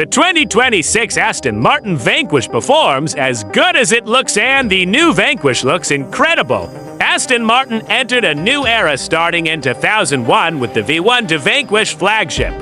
The 2026 Aston Martin Vanquish performs as good as it looks, and the new Vanquish looks incredible. Aston Martin entered a new era starting in 2001 with the V12 Vanquish flagship.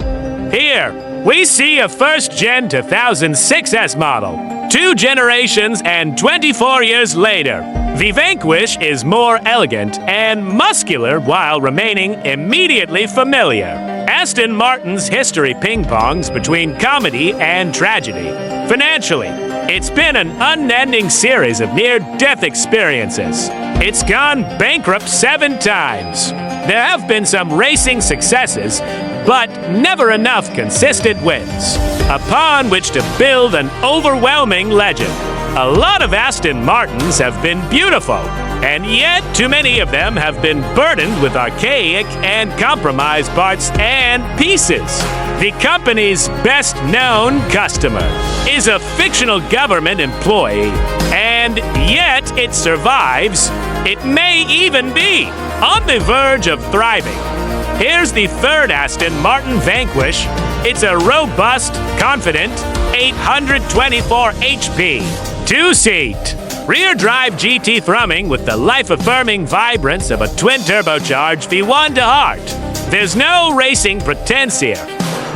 Here, we see a first-gen 2006 model. 2 generations and 24 years later, the Vanquish is more elegant and muscular while remaining immediately familiar. Aston Martin's history ping-pongs between comedy and tragedy. Financially, it's been an unending series of near-death experiences. It's gone bankrupt 7 times. There have been some racing successes, but never enough consistent wins, upon which to build an overwhelming legend. A lot of Aston Martins have been beautiful, and yet too many of them have been burdened with archaic and compromised parts and pieces. The company's best-known customer is a fictional government employee, and yet it survives. It may even be on the verge of thriving. Here's the third Aston Martin Vanquish. It's a robust, confident 824 HP, 2-seat, rear-drive GT thrumming with the life-affirming vibrance of a twin-turbocharged V1 to heart. There's no racing pretense here.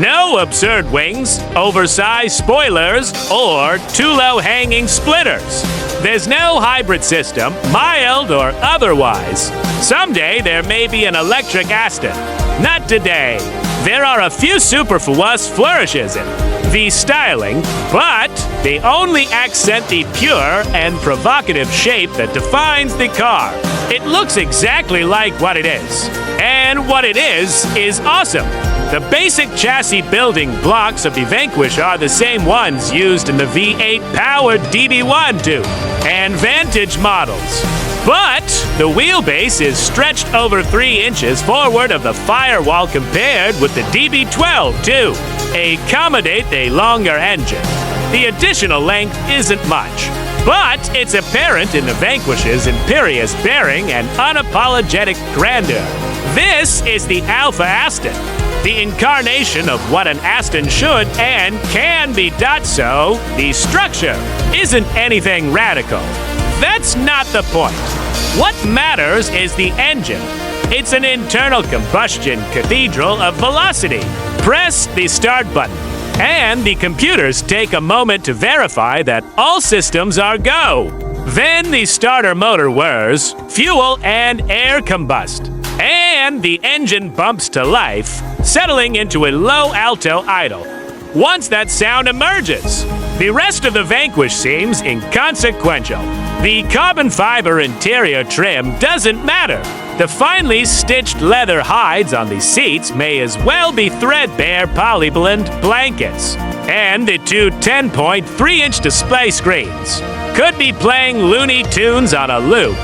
No absurd wings, oversized spoilers, or too low-hanging splitters. There's no hybrid system, mild or otherwise. Someday there may be an electric Aston. Not today. There are a few superfluous flourishes in the styling, but they only accent the pure and provocative shape that defines the car. It looks exactly like what it is. And what it is awesome. The basic chassis building blocks of the Vanquish are the same ones used in the V8-powered DB12 and Vantage models. But the wheelbase is stretched over 3 inches forward of the firewall compared with the DB12 to accommodate a longer engine. The additional length isn't much, but it's apparent in the Vanquish's imperious bearing and unapologetic grandeur. This is the Alpha Aston, the incarnation of what an Aston should and can be. So the structure isn't anything radical. That's not the point. What matters is the engine. It's an internal combustion cathedral of velocity. Press the start button, and the computers take a moment to verify that all systems are go. Then the starter motor whirs, fuel and air combust, and the engine bumps to life, settling into a low alto idle. Once that sound emerges, the rest of the Vanquish seems inconsequential. The carbon fiber interior trim doesn't matter. The finely stitched leather hides on the seats may as well be threadbare polyblend blankets. And the 2 10.3-inch display screens could be playing Looney Tunes on a loop.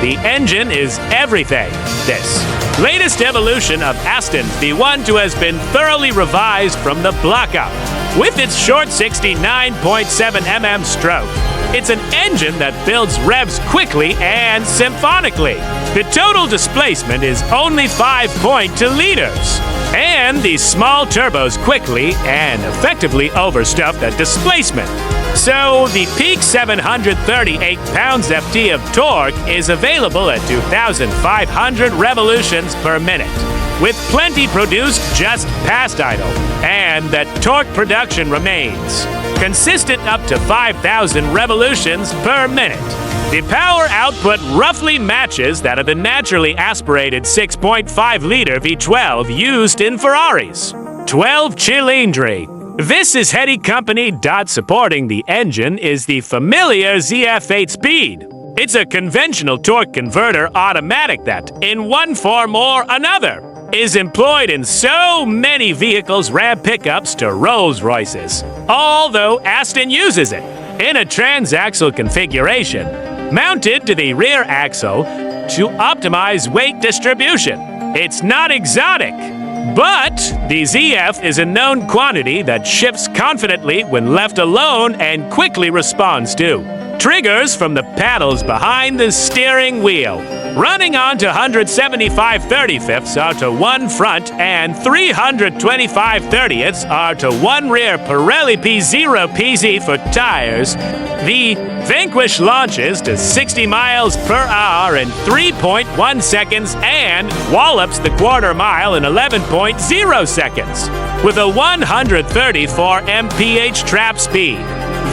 The engine is everything. This latest evolution of Aston's V12 has been thoroughly revised from the block up. With its short 69.7 mm stroke, it's an engine that builds revs quickly and symphonically. The total displacement is only 5.2 liters. And the small turbos quickly and effectively overstuff that displacement. So the peak 738 pounds-ft of torque is available at 2,500 revolutions per minute, with plenty produced just past idle, and that torque production remains consistent up to 5,000 revolutions per minute. The power output roughly matches that of the naturally aspirated 6.5-liter V12 used in Ferraris. 12 cilindri. This is Heady Company. Supporting the engine is the familiar ZF8 Speed. It's a conventional torque converter automatic that, in one form or another, is employed in so many vehicles, Ram pickups to Rolls-Royces. Although Aston uses it in a transaxle configuration, mounted to the rear axle to optimize weight distribution. It's not exotic, but the ZF is a known quantity that shifts confidently when left alone and quickly responds to triggers from the paddles behind the steering wheel. Running onto 175 35ths are to one front and 325 30ths are to one rear Pirelli P0 PZ for tires. The Vanquish launches to 60 miles per hour in 3.1 seconds and wallops the quarter mile in 11.0 seconds with a 134 mph trap speed.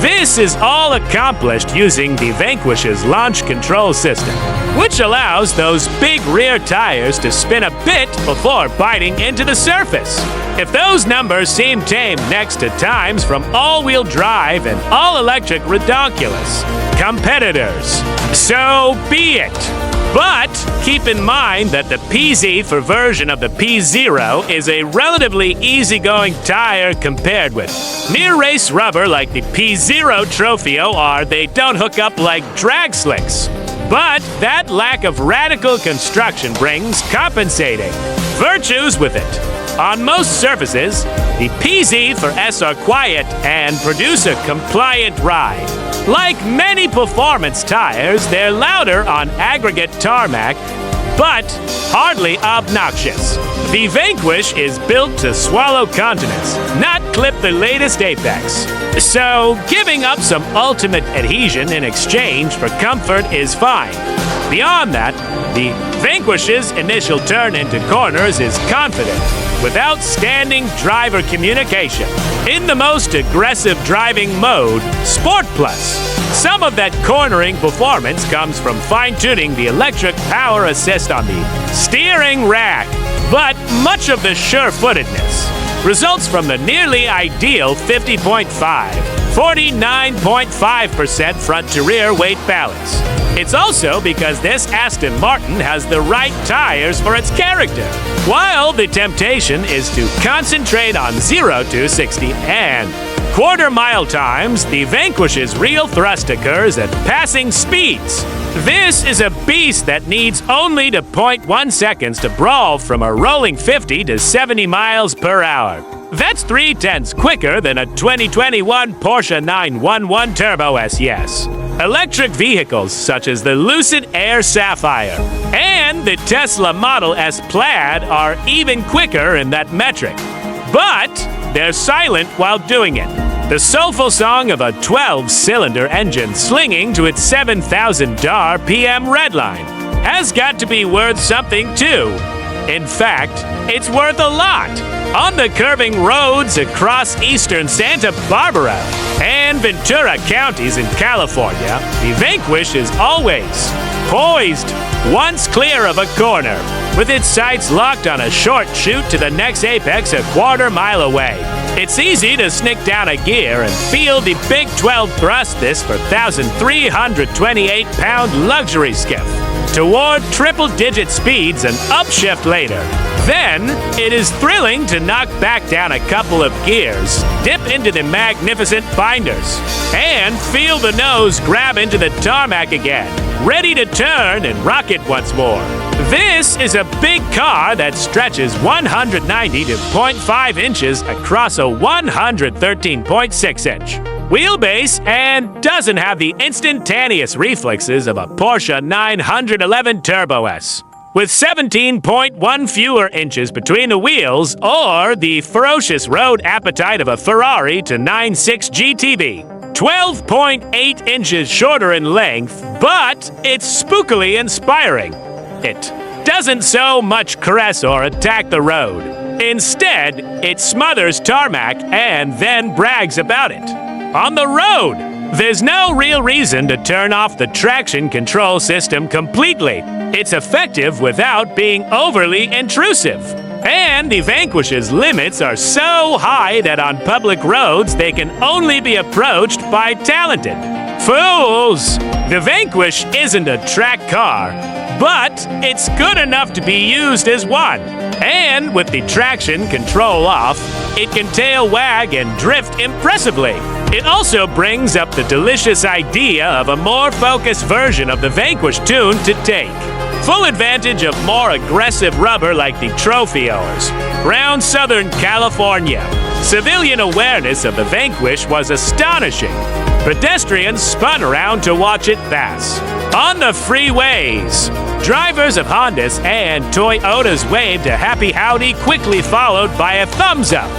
This is all accomplished using the Vanquish's launch control system, which allows those big rear tires to spin a bit before biting into the surface. If those numbers seem tame next to times from all-wheel drive and all-electric redonkulous competitors, so be it. But keep in mind that the PZ for version of the P0 is a relatively easygoing tire compared with near-race rubber like the P0 Trofeo, or they don't hook up like drag slicks. But that lack of radical construction brings compensating virtues with it. On most surfaces, the PZ for S are quiet and produce a compliant ride. Like many performance tires, they're louder on aggregate tarmac, but hardly obnoxious. The Vanquish is built to swallow continents, not clip the latest apex. So giving up some ultimate adhesion in exchange for comfort is fine. Beyond that, the Vanquish's initial turn into corners is confident, with outstanding driver communication. In the most aggressive driving mode, Sport Plus, some of that cornering performance comes from fine-tuning the electric power assist on the steering rack, but much of the sure-footedness results from the nearly ideal 50.5, 49.5% front-to-rear weight balance. It's also because this Aston Martin has the right tires for its character, while the temptation is to concentrate on 0 to 60 and quarter-mile times. The Vanquish's real thrust occurs at passing speeds. This is a beast that needs only to 0.1 seconds to brawl from a rolling 50 to 70 miles per hour. That's 0.3 quicker than a 2021 Porsche 911 Turbo SES. Electric vehicles such as the Lucid Air Sapphire and the Tesla Model S Plaid are even quicker in that metric. But they're silent while doing it. The soulful song of a 12-cylinder engine slinging to its 7,000 RPM redline has got to be worth something too. In fact, it's worth a lot. On the curving roads across eastern Santa Barbara and Ventura counties in California, the Vanquish is always poised, once clear of a corner, with its sights locked on a short shoot to the next apex a quarter mile away. It's easy to snick down a gear and feel the Big 12 thrust this for 1,328-pound luxury skiff toward triple-digit speeds and upshift later. Then, it is thrilling to knock back down a couple of gears, dip into the magnificent binders, and feel the nose grab into the tarmac again, ready to turn and rocket once more. This is a big car that stretches 190 to 0.5 inches across a 113.6-inch wheelbase and doesn't have the instantaneous reflexes of a Porsche 911 Turbo S, with 17.1 fewer inches between the wheels, or the ferocious road appetite of a Ferrari to 9.6 GTB. 12.8 inches shorter in length, but it's spookily inspiring. It doesn't so much caress or attack the road. Instead, it smothers tarmac and then brags about it. On the road, there's no real reason to turn off the traction control system completely. It's effective without being overly intrusive. And the Vanquish's limits are so high that on public roads they can only be approached by talented fools. The Vanquish isn't a track car, but it's good enough to be used as one. And with the traction control off, it can tail wag and drift impressively. It also brings up the delicious idea of a more focused version of the Vanquish tune to take full advantage of more aggressive rubber like the Trofeo's. Around Southern California, civilian awareness of the Vanquish was astonishing. Pedestrians spun around to watch it pass. On the freeways, drivers of Hondas and Toyotas waved a happy howdy, quickly followed by a thumbs up.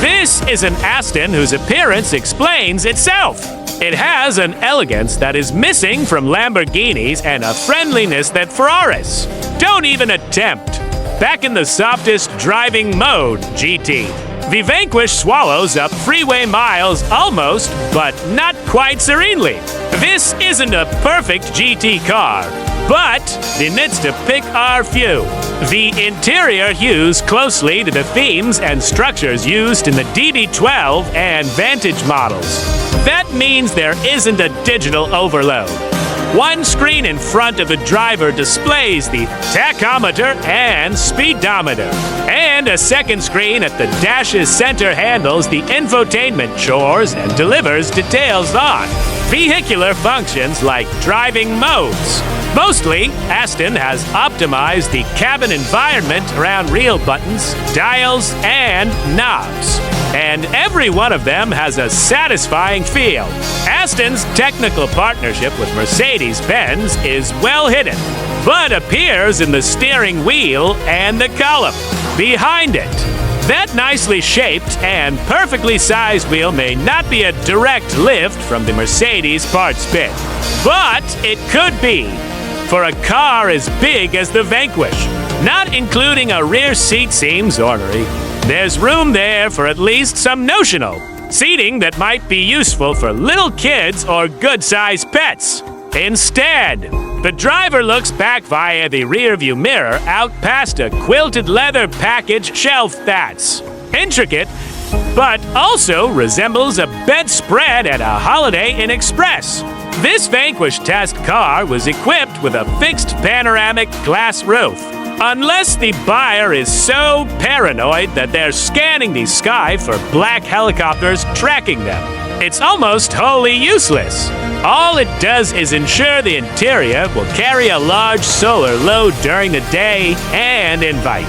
This is an Aston whose appearance explains itself. It has an elegance that is missing from Lamborghinis and a friendliness that Ferraris don't even attempt. Back in the softest driving mode, GT. The Vanquish swallows up freeway miles almost, but not quite serenely. This isn't a perfect GT car, but the nits to pick are few. The interior hews closely to the themes and structures used in the V12 and Vantage models. That means there isn't a digital overload. One screen in front of the driver displays the tachometer and speedometer, and a second screen at the dash's center handles the infotainment chores and delivers details on vehicular functions like driving modes. Mostly, Aston has optimized the cabin environment around real buttons, dials, and knobs. And every one of them has a satisfying feel. Aston's technical partnership with Mercedes-Benz is well hidden, but appears in the steering wheel and the column behind it. That nicely shaped and perfectly sized wheel may not be a direct lift from the Mercedes parts bin, but it could be for a car as big as the Vanquish. Not including a rear seat seems ornery. There's room there for at least some notional seating that might be useful for little kids or good-sized pets. Instead, the driver looks back via the rearview mirror out past a quilted leather package shelf that's intricate, but also resembles a bedspread at a Holiday Inn Express. This Vanquish test car was equipped with a fixed panoramic glass roof. Unless the buyer is so paranoid that they're scanning the sky for black helicopters tracking them, it's almost wholly useless. All it does is ensure the interior will carry a large solar load during the day and invite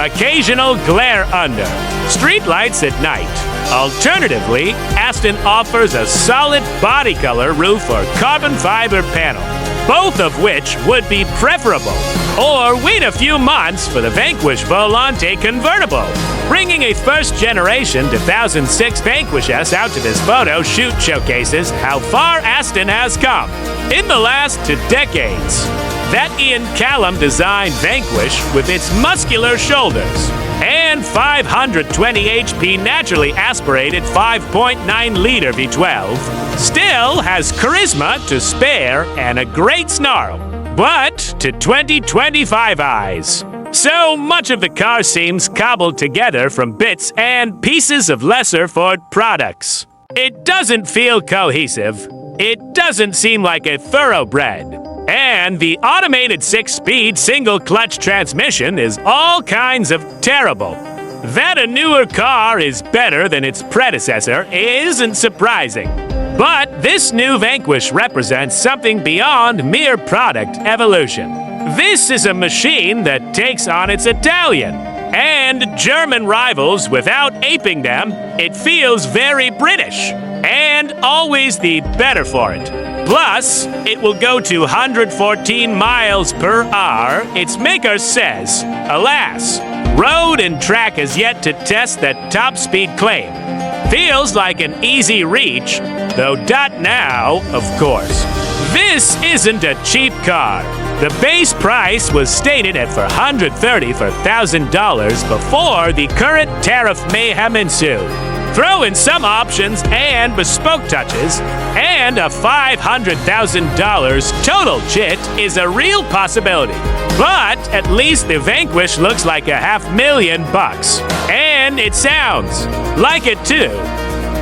occasional glare under streetlights at night. Alternatively, Aston offers a solid body color roof or carbon fiber panel, both of which would be preferable. Or wait a few months for the Vanquish Volante convertible. Bringing a first-generation 2006 Vanquish S out to this photo shoot showcases how far Aston has come in the last 2 decades. That Ian Callum designed Vanquish with its muscular shoulders and 520 HP naturally aspirated 5.9-liter V12 still has charisma to spare and a great snarl, but to 2025 eyes. So much of the car seems cobbled together from bits and pieces of lesser Ford products. It doesn't feel cohesive. It doesn't seem like a thoroughbred. And the automated 6-speed single-clutch transmission is all kinds of terrible. That a newer car is better than its predecessor isn't surprising. But this new Vanquish represents something beyond mere product evolution. This is a machine that takes on its Italian and German rivals without aping them. It feels very British, and always the better for it. Plus, it will go to 114 miles per hour, its maker says. Alas, road and track has yet to test that top speed claim. Feels like an easy reach, though not now, of course. This isn't a cheap car. The base price was stated at $130,000 before the current tariff mayhem ensued. Throw in some options and bespoke touches, and a $500,000 total chit is a real possibility. But at least the Vanquish looks like $500,000, and it sounds like it too.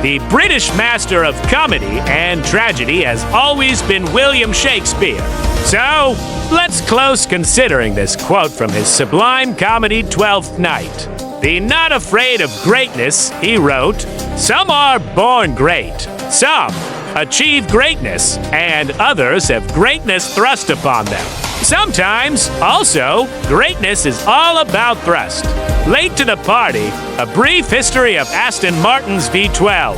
The British master of comedy and tragedy has always been William Shakespeare. So, let's close considering this quote from his sublime comedy Twelfth Night. The not afraid of greatness, he wrote, "Some are born great, some achieve greatness, and others have greatness thrust upon them." Sometimes, also, greatness is all about thrust. Late to the party, a brief history of Aston Martin's V12.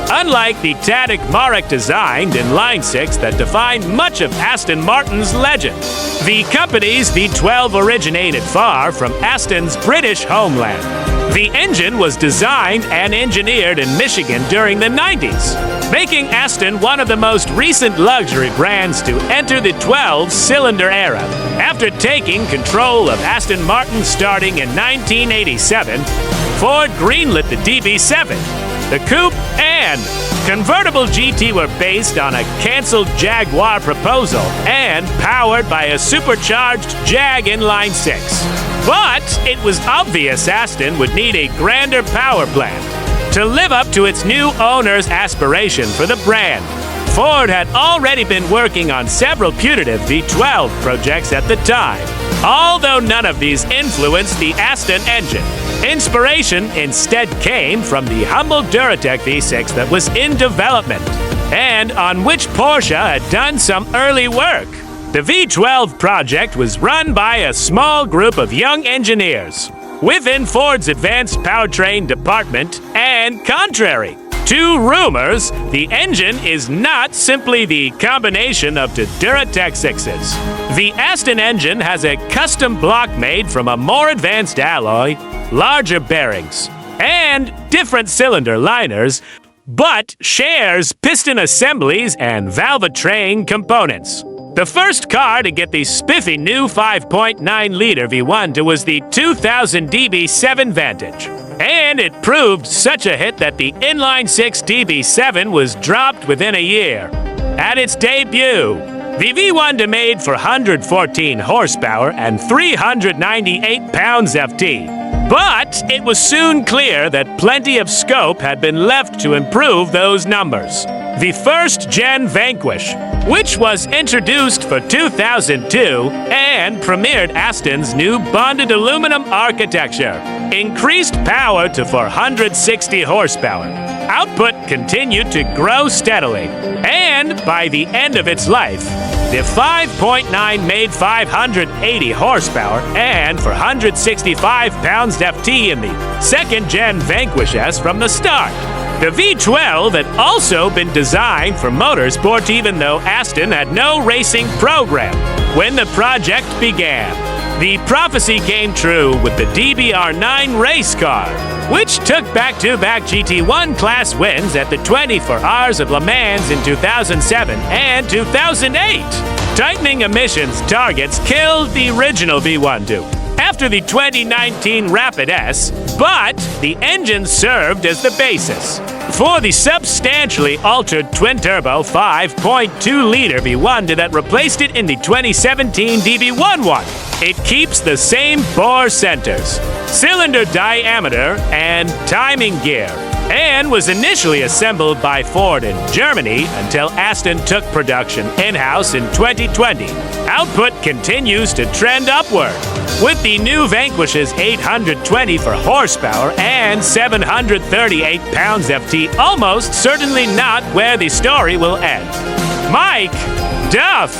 Unlike the Tadek Marek design in Line 6 that defined much of Aston Martin's legend, the company's V12 originated far from Aston's British homeland. The engine was designed and engineered in Michigan during the 90s, making Aston one of the most recent luxury brands to enter the 12-cylinder era. After taking control of Aston Martin starting in 1987, Ford greenlit the DB7. The coupe and convertible GT were based on a canceled Jaguar proposal and powered by a supercharged Jag inline 6. But it was obvious Aston would need a grander power plant to live up to its new owner's aspiration for the brand. Ford had already been working on several putative V12 projects at the time, although none of these influenced the Aston engine. Inspiration instead came from the humble Duratec V6 that was in development, and on which Porsche had done some early work. The V12 project was run by a small group of young engineers within Ford's advanced powertrain department, and contrary to rumors, the engine is not simply the combination of the Duratec 6s. The Aston engine has a custom block made from a more advanced alloy, larger bearings, and different cylinder liners, but shares piston assemblies and valvetrain components. The first car to get the spiffy new 5.9-liter V12 was the 2000 DB7 Vanquish. And it proved such a hit that the inline-6 DB7 was dropped within a year. At its debut, the V12 made for 114 horsepower and 398 pounds FT. But it was soon clear that plenty of scope had been left to improve those numbers. The first-gen Vanquish, which was introduced for 2002 and premiered Aston's new bonded aluminum architecture, increased power to 460 horsepower. Output continued to grow steadily, and by the end of its life, the 5.9 made 580 horsepower and 465 pounds FT in the second-gen Vanquish S from the start. The V12 had also been designed for motorsport even though Aston had no racing program when the project began. The prophecy came true with the DBR9 race car, which took back-to-back GT1 class wins at the 24 Hours of Le Mans in 2007 and 2008. Tightening emissions targets killed the original V12 after the 2019 Rapid S, but the engine served as the basis for the substantially altered twin-turbo 5.2-liter V12 that replaced it in the 2017 DB11. It keeps the same bore centers, cylinder diameter, and timing gear, and was initially assembled by Ford in Germany until Aston took production in-house in 2020. Output continues to trend upward, with the new Vanquish's 824 horsepower and 738 pounds FT almost certainly not where the story will end. Mike Duff.